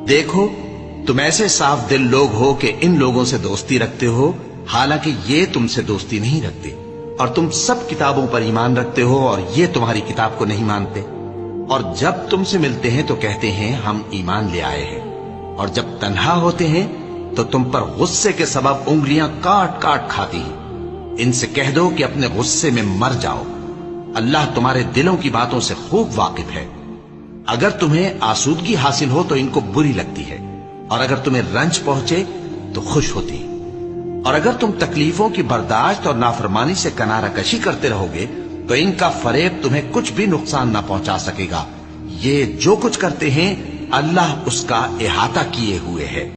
دیکھو تم ایسے صاف دل لوگ ہو کہ ان لوگوں سے دوستی رکھتے ہو، حالانکہ یہ تم سے دوستی نہیں رکھتے، اور تم سب کتابوں پر ایمان رکھتے ہو اور یہ تمہاری کتاب کو نہیں مانتے، اور جب تم سے ملتے ہیں تو کہتے ہیں ہم ایمان لے آئے ہیں، اور جب تنہا ہوتے ہیں تو تم پر غصے کے سبب انگلیاں کاٹ کاٹ کھاتی ہیں۔ ان سے کہہ دو کہ اپنے غصے میں مر جاؤ، اللہ تمہارے دلوں کی باتوں سے خوب واقف ہے۔ اگر تمہیں آسودگی حاصل ہو تو ان کو بری لگتی ہے، اور اگر تمہیں رنج پہنچے تو خوش ہوتی ہے، اور اگر تم تکلیفوں کی برداشت اور نافرمانی سے کنارہ کشی کرتے رہو گے تو ان کا فریب تمہیں کچھ بھی نقصان نہ پہنچا سکے گا۔ یہ جو کچھ کرتے ہیں اللہ اس کا احاطہ کیے ہوئے ہے۔